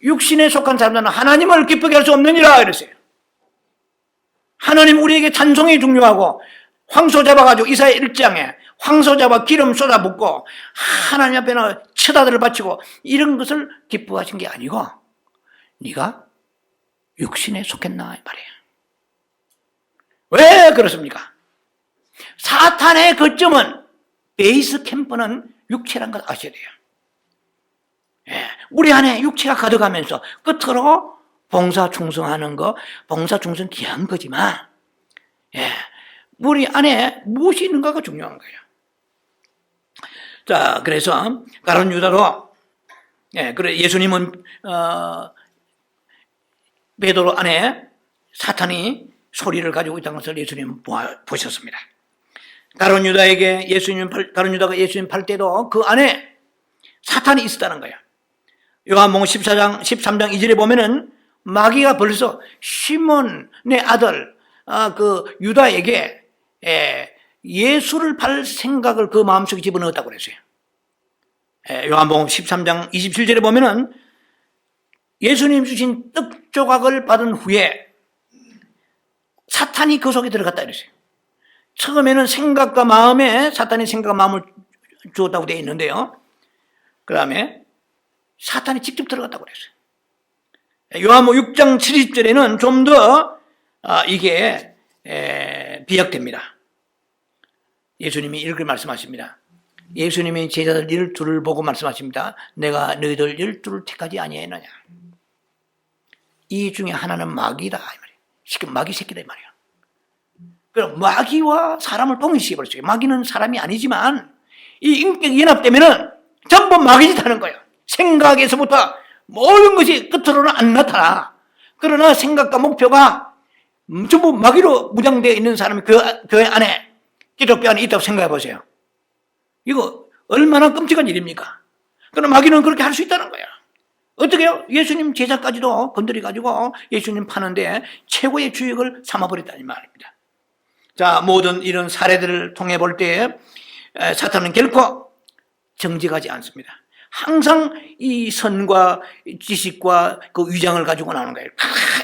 육신에 속한 사람들은 하나님을 기쁘게 할 수 없느니라 이랬어요. 하나님 우리에게 찬송이 중요하고 황소 잡아가지고 이사야 1장에 황소 잡아 기름 쏟아붓고 하나님 앞에는 처다들을 바치고 이런 것을 기뻐하신 게 아니고 네가 육신에 속했나 이 말이에요. 왜 그렇습니까? 사탄의 거점은 베이스 캠프는 육체란 걸 아셔야 돼요. 우리 안에 육체가 가득하면서 끝으로 봉사 충성하는 거, 봉사 충성 귀한 거지만 우리 안에 무엇이 있는가가 중요한 거예요. 자, 그래서 가룟 유다도 그래 예수님은 베드로 안에 사탄이 소리를 가지고 있다는 것을 예수님은 보셨습니다. 가룟 유다가 예수님 팔 때도 그 안에 사탄이 있었다는 거예요. 요한복음 13장 2절에 보면은 마귀가 벌써 시몬의 아들 그 유다에게 예수를 팔 생각을 그 마음속에 집어넣었다고 그랬어요. 요한복음 13장 27절에 보면은 예수님 주신 떡 조각을 받은 후에 사탄이 그 속에 들어갔다 그랬어요. 처음에는 생각과 마음에 사탄이 생각과 마음을 주었다고 되어 있는데요. 그 다음에 사탄이 직접 들어갔다고 그랬어요. 요한복음 6장 70절에는 좀 더 이게 비약됩니다. 예수님이 이렇게 말씀하십니다. 예수님이 제자들 12를 보고 말씀하십니다. 내가 너희들 12를 택하지 아니하였느냐. 이 중에 하나는 마귀다 이 말이에요. 마귀 새끼다 이 말이에요. 그럼 마귀와 사람을 동일시해버렸어요. 마귀는 사람이 아니지만 이 인격이 연합되면은 전부 마귀짓 하는 거예요. 생각에서부터 모든 것이 끝으로는 안 나타나. 그러나 생각과 목표가 전부 마귀로 무장되어 있는 사람이 교회 안에, 기독교 안에 있다고 생각해 보세요. 이거 얼마나 끔찍한 일입니까? 그러나 마귀는 그렇게 할 수 있다는 거야. 어떻게 해요? 예수님 제자까지도 건드려가지고 예수님 파는데 최고의 주역을 삼아버렸다는 말입니다. 자, 모든 이런 사례들을 통해 볼 때 사탄은 결코 정직하지 않습니다. 항상 이 선과 지식과 그 위장을 가지고 나오는 거예요.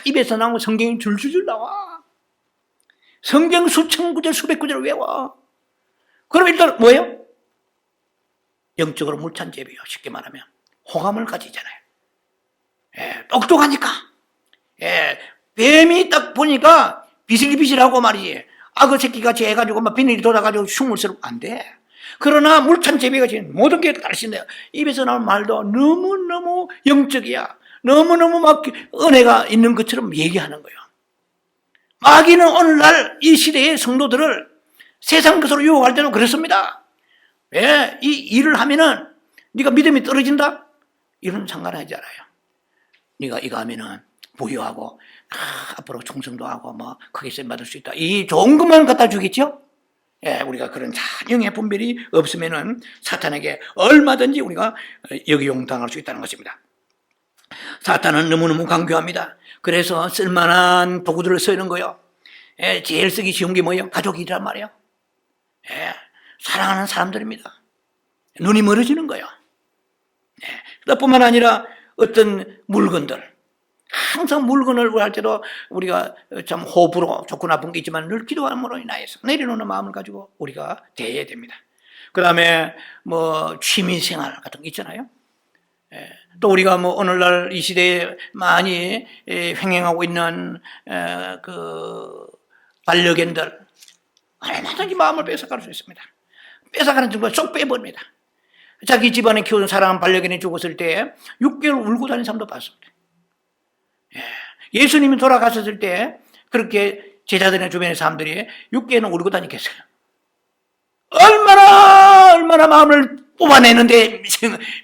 입에서 나오면 성경이 줄줄줄 나와. 성경 수천 구절, 수백 구절을 외워. 그럼 일단 뭐예요? 영적으로 물찬 제비요. 쉽게 말하면 호감을 가지잖아요. 똑똑하니까. 뱀이 딱 보니까 비실비실하고 말이지. 악어 새끼같이 해가지고 막 비늘이 돋아가지고 흉물스럽고 안 돼. 그러나 물찬 제비같이 모든 게 달신대요. 입에서 나오는 말도 너무너무 영적이야. 너무너무 막 은혜가 있는 것처럼 얘기하는 거예요. 마귀는 오늘날 이 시대의 성도들을 세상 것으로 유혹할 때도 그렇습니다. 왜? 이 일을 하면은 네가 믿음이 떨어진다? 이런 상관하지 않아요. 네가 이거 하면은 부유하고 앞으로 충성도 하고 뭐 크게 쓰임 받을 수 있다. 이 좋은 것만 갖다 주겠죠? 우리가 그런 찬영의 분별이 없으면은 사탄에게 얼마든지 우리가 역이용당할 수 있다는 것입니다. 사탄은 너무너무 강교합니다. 그래서 쓸만한 도구들을 쓰는 거예요. 제일 쓰기 쉬운 게 뭐예요? 가족이란 말이에요. 사랑하는 사람들입니다. 눈이 멀어지는 거예요. 그뿐만 아니라 어떤 물건들, 항상 물건을 할 때도 우리가 참 호불호 좋고 나쁜 게 있지만 늘 기도함으로 인하여서 내려놓는 마음을 가지고 우리가 대해야 됩니다. 그 다음에 뭐 취미생활 같은 게 있잖아요. 또 우리가 뭐 오늘날 이 시대에 많이 횡행하고 있는 그 반려견들 얼마든지 마음을 뺏어갈 수 있습니다. 뺏어가는 정말 쏙 빼버립니다. 자기 집안에 키우는 사랑하는 반려견이 죽었을 때 6개월 울고 다니는 사람도 봤습니다. 예수님이 돌아가셨을 때 그렇게 제자들의 주변의 사람들이 육계는 울고 다니겠어요. 얼마나 마음을 뽑아내는데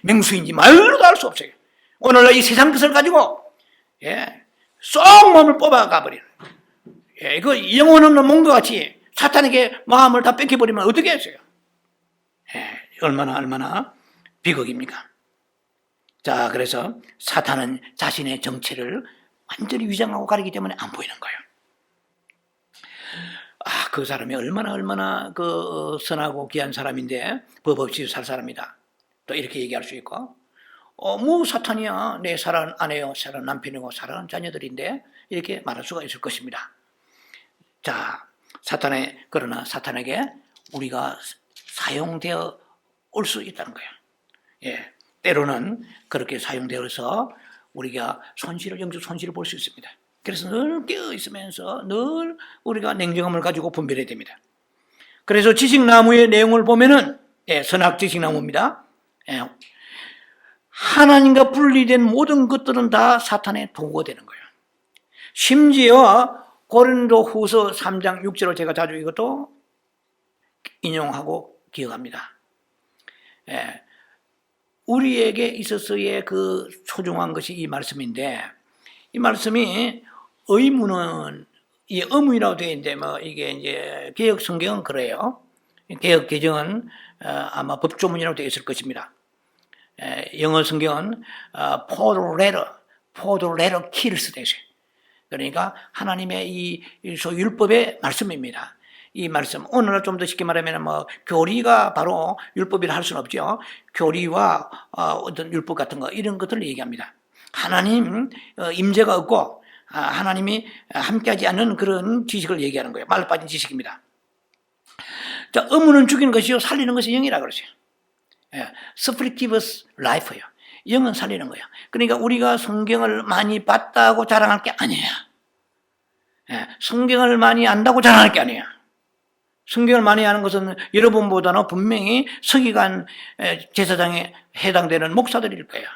맹수인지 말로도 할 수 없어요. 오늘날 이 세상 것을 가지고 쏙 마음을 뽑아가 버리는 그 영혼 없는 몸과 같이 사탄에게 마음을 다 뺏겨버리면 어떻게 했어요? 얼마나 비극입니까? 자, 그래서 사탄은 자신의 정체를 완전히 위장하고 가리기 때문에 안 보이는 거예요. 그 사람이 얼마나 선하고 귀한 사람인데 법 없이 살 사람이다. 또 이렇게 얘기할 수 있고, 뭐 사탄이야. 내 사랑하는 아내요, 사랑하는 남편이고 사랑하는 자녀들인데 이렇게 말할 수가 있을 것입니다. 자, 그러나 사탄에게 우리가 사용되어 올 수 있다는 거예요. 때로는 그렇게 사용되어서 우리가 영적 손실을 볼 수 있습니다. 그래서 늘 깨어 있으면서 늘 우리가 냉정함을 가지고 분별해야 됩니다. 그래서 지식나무의 내용을 보면은 선악 지식나무입니다. 하나님과 분리된 모든 것들은 다 사탄의 도구가 되는 거예요. 심지어 고린도후서 3장 6절을 제가 자주 이것도 인용하고 기억합니다. 우리에게 있어서의 그 소중한 것이 이 말씀인데, 이 말씀이 의문이라고 되어 있는데, 이게 이제 개혁 성경은 그래요. 개혁 개정은 아마 법조문이라고 되어 있을 것입니다. 영어 성경은 for the letter kills 되어 있어요. 그러니까 하나님의 이 율법의 말씀입니다. 이 말씀, 오늘날 좀 더 쉽게 말하면 교리가 바로 율법이라 할 수는 없죠. 교리와 어떤 율법 같은 거, 이런 것들을 얘기합니다. 하나님 임재가 없고 하나님이 함께하지 않는 그런 지식을 얘기하는 거예요. 말 빠진 지식입니다. 자, 의문은 죽이는 것이요, 살리는 것이 영이라 그러세요. Spirit gives life예요. 영은 살리는 거예요. 그러니까 우리가 성경을 많이 봤다고 자랑할 게 아니에요. 성경을 많이 안다고 자랑할 게 아니에요. 성경을 많이 아는 것은 여러분보다는 분명히 서기관 제사장에 해당되는 목사들일 거예요.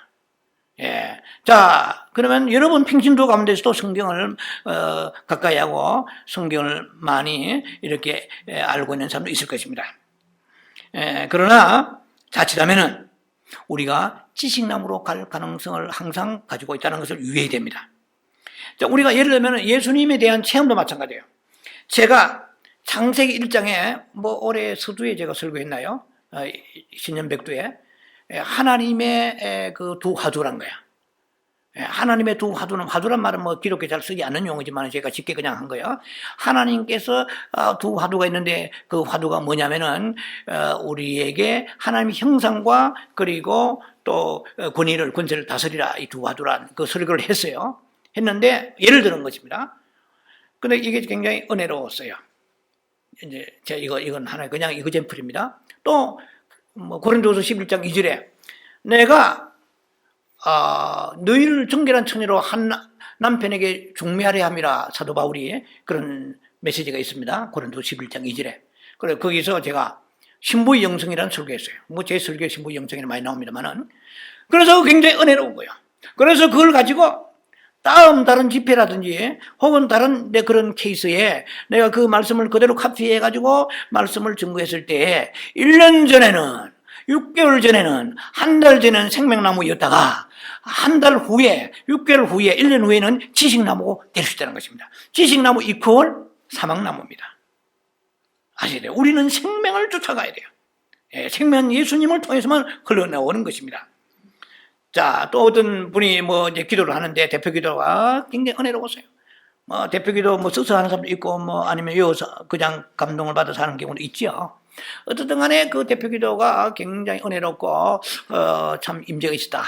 자, 그러면 여러분 평신도 가운데서도 성경을 가까이 하고 성경을 많이 이렇게 알고 있는 사람도 있을 것입니다. 그러나 자칫하면은 우리가 지식나무로 갈 가능성을 항상 가지고 있다는 것을 유의해야 됩니다. 자, 우리가 예를 들면 예수님에 대한 체험도 마찬가지예요. 제가 창세기 1장에 올해 서두에 제가 설교했나요? 신년백두에 하나님의 그 두 화두란 거야. 하나님의 두 화두는, 화두란 말은 기독교 잘 쓰지 않는 용어지만 제가 쉽게 그냥 한 거예요. 하나님께서 두 화두가 있는데 그 화두가 뭐냐면은 우리에게 하나님의 형상과 그리고 또 권세를 다스리라, 이 두 화두란 그 설교를 했는데 예를 들은 것입니다. 근데 이게 굉장히 은혜로웠어요. 이제 제가 이건 하나의 그냥 이그젠플입니다. 또 고린도서 11장 2절에 내가 너희를 정결한 처녀로 한 남편에게 중매하려 함이라, 사도 바울이 그런 메시지가 있습니다. 고린도서 11장 2절에. 그래 거기서 제가 신부의 영성이라는 설교했어요. 제 설교에 신부의 영성이 많이 나옵니다만은, 그래서 굉장히 은혜로운 거예요. 그래서 그걸 가지고 다른 집회라든지 혹은 다른 그런 케이스에 내가 그 말씀을 그대로 카피해가지고 말씀을 증거했을 때 1년 전에는, 6개월 전에는, 한 달 전에는 생명나무였다가 한 달 후에, 6개월 후에, 1년 후에는 지식나무가 될 수 있다는 것입니다. 지식나무 이퀄 사망나무입니다. 아셔야 돼요. 우리는 생명을 쫓아가야 돼요. 생명 예수님을 통해서만 흘러나오는 것입니다. 자, 또 어떤 분이 이제 기도를 하는데 대표 기도가 굉장히 은혜로웠어요. 대표 기도 써서 하는 사람도 있고, 아니면 외워서 그냥 감동을 받아서 하는 경우도 있죠. 어쨌든 간에 그 대표 기도가 굉장히 은혜롭고, 참 임재가 있었다.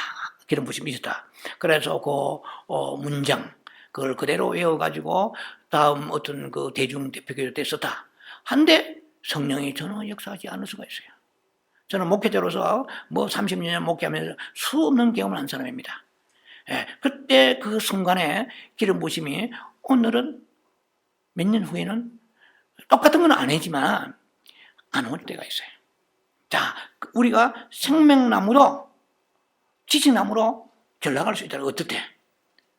기름 부심이 있었다. 그래서 그 문장, 그걸 그대로 외워가지고 다음 어떤 그 대중 대표 기도 때 썼다. 한데 성령이 전혀 역사하지 않을 수가 있어요. 저는 목회자로서 30년 목회하면서 수없는 경험을 한 사람입니다. 그때 그 순간에 기름 부심이 오늘은 몇 년 후에는 똑같은 건 아니지만 안 올 때가 있어요. 자, 우리가 생명나무로, 지식나무로 전락할 수 있다는 거 어떨 때?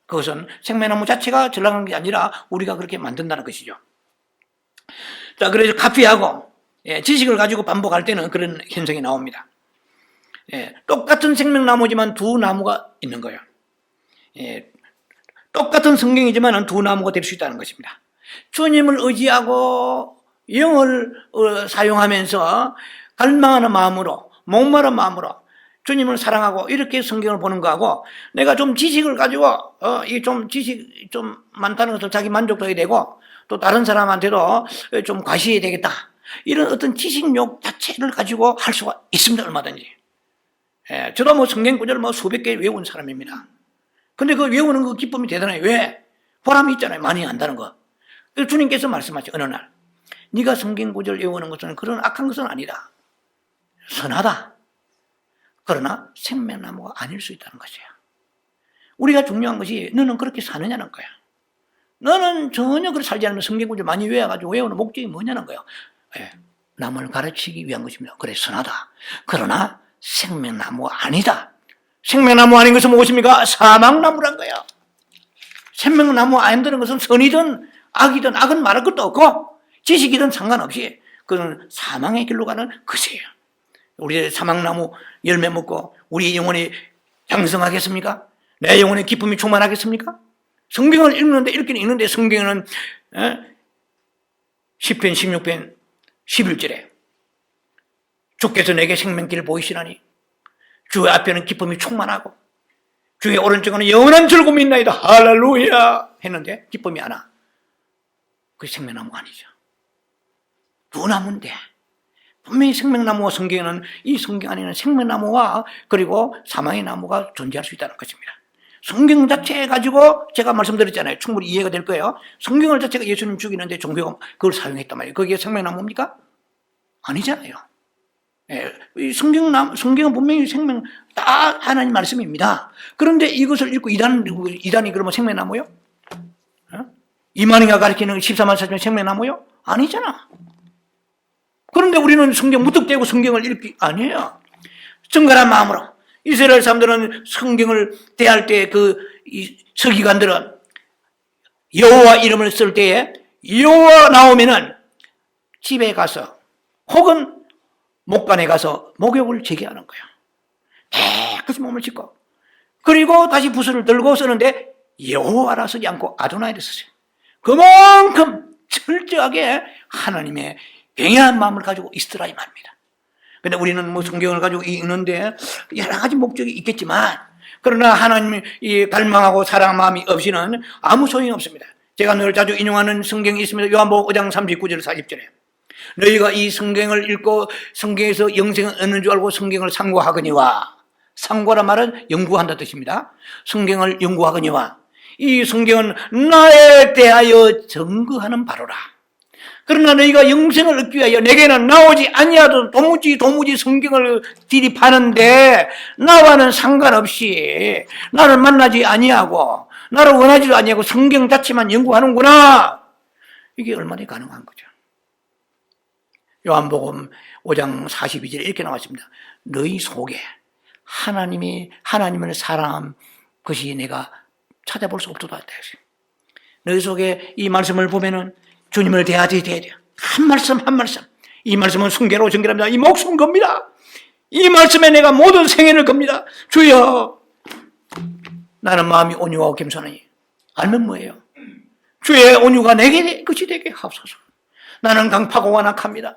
그것은 생명나무 자체가 전락한 게 아니라 우리가 그렇게 만든다는 것이죠. 자, 그래서 카피하고 지식을 가지고 반복할 때는 그런 현상이 나옵니다. 똑같은 생명나무지만 두 나무가 있는 거예요. 똑같은 성경이지만 두 나무가 될 수 있다는 것입니다. 주님을 의지하고 영을 사용하면서 갈망하는 마음으로, 목마른 마음으로 주님을 사랑하고 이렇게 성경을 보는 거하고, 내가 좀 지식을 가지고 좀 지식 좀 많다는 것을 자기 만족도 해야 되고 또 다른 사람한테도 좀 과시해야 되겠다, 이런 어떤 지식욕 자체를 가지고 할 수가 있습니다. 얼마든지. 저도 뭐 성경 구절 뭐 수백 개 외운 사람입니다. 근데 그 외우는 그 기쁨이 대단해요. 왜? 보람이 있잖아요. 많이 안다는 거. 그래서 주님께서 말씀하시죠. 어느 날 네가 성경 구절 외우는 것은 그런 악한 것은 아니다. 선하다. 그러나 생명나무가 아닐 수 있다는 것이에요. 우리가 중요한 것이 너는 그렇게 사느냐는 거야. 너는 전혀 그렇게 살지 않으면 성경 구절 많이 외워가지고 외우는 목적이 뭐냐는 거예요. 남을 가르치기 위한 것입니다. 그래, 선하다. 그러나 생명나무가 아니다. 생명나무 아닌 것은 무엇입니까? 사망나무란 거야. 생명나무 안 되는 것은 선이든 악이든, 악은 말할 것도 없고 지식이든 상관없이 그건 사망의 길로 가는 것이에요. 우리 사망나무 열매 먹고 우리 영혼이 장성하겠습니까? 내 영혼의 기쁨이 충만하겠습니까? 성경을 읽는데 읽기는 읽는데 성경에는 10편 16편 11절에 주께서 내게 생명길을 보이시나니 주의 앞에는 기쁨이 충만하고 주의 오른쪽에는 영원한 즐거움이 있나이다. 할렐루야 했는데 기쁨이 안 와. 그게 생명나무가 아니죠. 두 나무인데 분명히 생명나무와 성경에는, 이 성경 안에는 생명나무와 그리고 사망의 나무가 존재할 수 있다는 것입니다. 성경 자체 가지고 제가 말씀드렸잖아요. 충분히 이해가 될 거예요. 성경을 자체가 예수님 죽이는데 종교가 그걸 사용했단 말이에요. 그게 생명나무입니까? 아니잖아요. 성경은 분명히 생명, 다 하나님 말씀입니다. 그런데 이것을 읽고 이단이 그러면 생명나무요? 이만희가 가르치는 14만 4천 생명나무요? 아니잖아. 그런데 우리는 성경 무턱대고 성경을 읽기 아니에요. 정갈한 마음으로. 이스라엘 사람들은 성경을 대할 때 이 서기관들은 여호와 이름을 쓸 때에 여호와 나오면은 집에 가서 혹은 목간에 가서 목욕을 제기하는 거예요. 깨끗이 몸을 씻고 그리고 다시 붓을 들고 쓰는데 여호와라 쓰지 않고 아도나이를 쓰세요. 그만큼 철저하게 하나님의 경외한 마음을 가지고 있으라 이 말입니다. 근데 우리는 뭐 성경을 가지고 읽는데 여러 가지 목적이 있겠지만 그러나 하나님이 갈망하고 사랑하는 마음이 없이는 아무 소용이 없습니다. 제가 늘 자주 인용하는 성경이 있습니다. 요한복음 5장 39절 40절에 너희가 이 성경을 읽고 성경에서 영생을 얻는 줄 알고 성경을 상고하거니와, 상고란 말은 연구한다 뜻입니다. 성경을 연구하거니와 이 성경은 나에 대하여 증거하는 바로라. 그러나 너희가 영생을 얻기 위하여 내게는 나오지 아니하도 도무지 성경을 디립하는데 나와는 상관없이 나를 만나지 아니하고 나를 원하지도 아니하고 성경 자체만 연구하는구나. 이게 얼마나 가능한 거죠. 요한복음 5장 42절에 이렇게 나왔습니다. 너희 속에 하나님을 사랑한 것이 내가 찾아볼 수 없도다. 너희 속에 이 말씀을 보면은 주님을 대하지 돼야 돼요. 한 말씀 한 말씀. 이 말씀은 순계로 전결합니다. 이 목숨 겁니다. 이 말씀에 내가 모든 생애를 겁니다. 주여, 나는 마음이 온유하고 겸손하니. 알면 뭐예요? 주의 온유가 내게 것이 되게 하옵소서. 나는 강파고 완악합니다.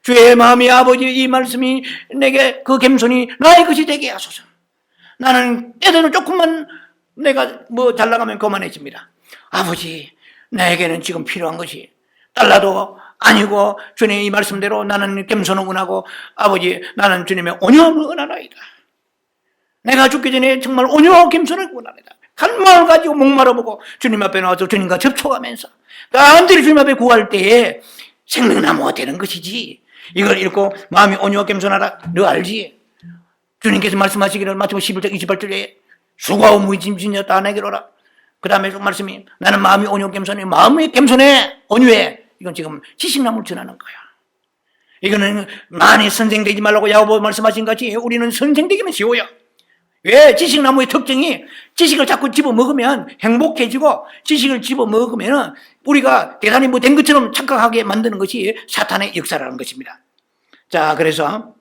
주의 마음이 아버지 이 말씀이 내게 그 겸손이 나의 것이 되게 하소서. 나는 때로는 조금만 내가 뭐 잘 나가면 그만해집니다. 아버지, 나에게는 지금 필요한 것이 달라도 아니고 주님의 이 말씀대로 나는 겸손을 원하고 아버지 나는 주님의 온유함을 원하나이다. 내가 죽기 전에 정말 온유하고 겸손을 원하나이다. 갈망을 가지고 목마르보고 주님 앞에 나와서 주님과 접촉하면서 간절히 주님 앞에 구할 때에 생명나무가 되는 것이지. 이걸 읽고 마음이 온유하고 겸손하라. 너 알지? 주님께서 말씀하시기를 마태복음 11장 28절에 수고하고 무짐진 다 내게로 오라. 그 다음에 말씀이 나는 마음이 온유하고 겸손해. 마음이 겸손해. 온유해. 이건 지금 지식나무를 전하는 거야. 이거는 많이 선생되지 말라고 야고보 말씀하신 같이 우리는 선생되기는 쉬워요. 왜? 지식나무의 특징이 지식을 자꾸 집어먹으면 행복해지고 지식을 집어먹으면 우리가 대단히 뭐 된 것처럼 착각하게 만드는 것이 사탄의 역사라는 것입니다. 자, 그래서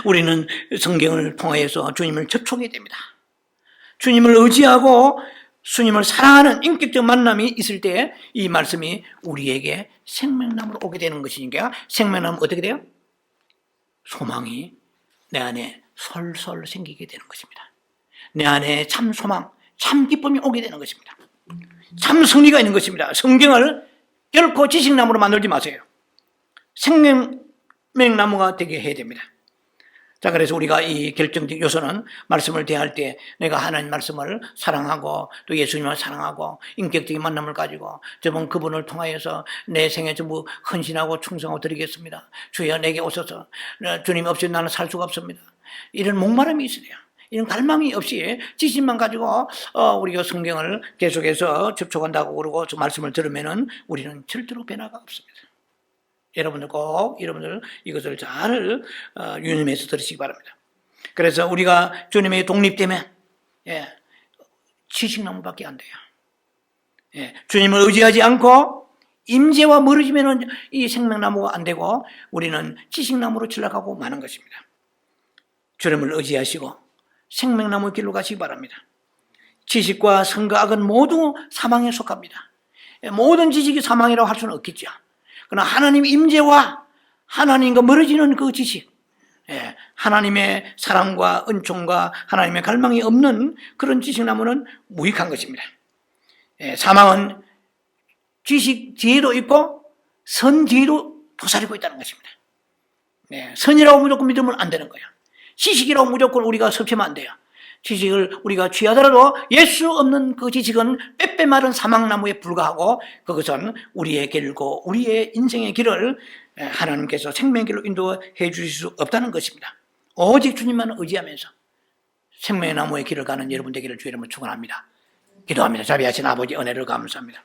우리는 성경을 통해서 주님을 접촉해야 됩니다. 주님을 의지하고 주님을 사랑하는 인격적 만남이 있을 때 이 말씀이 우리에게 생명나무로 오게 되는 것이니까 생명나무 어떻게 돼요? 소망이 내 안에 솔솔 생기게 되는 것입니다. 내 안에 참 소망, 참 기쁨이 오게 되는 것입니다. 참 승리가 있는 것입니다. 성경을 결코 지식나무로 만들지 마세요. 생명나무가 되게 해야 됩니다. 자, 그래서 우리가 이 결정적 요소는 말씀을 대할 때 내가 하나님 말씀을 사랑하고 또 예수님을 사랑하고 인격적인 만남을 가지고 저번 그분을 통하여서 내 생에 전부 헌신하고 충성하고 드리겠습니다. 주여 내게 오셔서 주님 없이 나는 살 수가 없습니다. 이런 목마름이 있어요. 이런 갈망이 없이 지식만 가지고 우리가 성경을 계속해서 접촉한다고 그러고 저 말씀을 들으면은 우리는 절대로 변화가 없습니다. 여러분들 꼭 여러분들 이것을 잘 유념해서 들으시기 바랍니다. 그래서 우리가 주님의 독립되면 지식나무밖에 안 돼요. 주님을 의지하지 않고 임재와 멀어지면 이 생명나무가 안 되고 우리는 지식나무로 전락하고 마는 것입니다. 주님을 의지하시고 생명나무의 길로 가시기 바랍니다. 지식과 선과 악은 모두 사망에 속합니다. 모든 지식이 사망이라고 할 수는 없겠죠. 그러나 하나님 임재와 하나님과 멀어지는 그 지식, 하나님의 사랑과 은총과 하나님의 갈망이 없는 그런 지식나무는 무익한 것입니다. 사망은 지식 뒤에도 있고 선 뒤에도 도사리고 있다는 것입니다. 선이라고 무조건 믿으면 안 되는 거예요. 지식이라고 무조건 우리가 섭취하면 안 돼요. 지식을 우리가 취하더라도 예수 없는 그 지식은 빼빼 마른 사망나무에 불과하고 그것은 우리의 길고 우리의 인생의 길을 하나님께서 생명의 길로 인도해 주실 수 없다는 것입니다. 오직 주님만 의지하면서 생명의 나무의 길을 가는 여러분 되기를 주의 이름으로 축원합니다. 기도합니다. 자비하신 아버지 은혜를 감사합니다.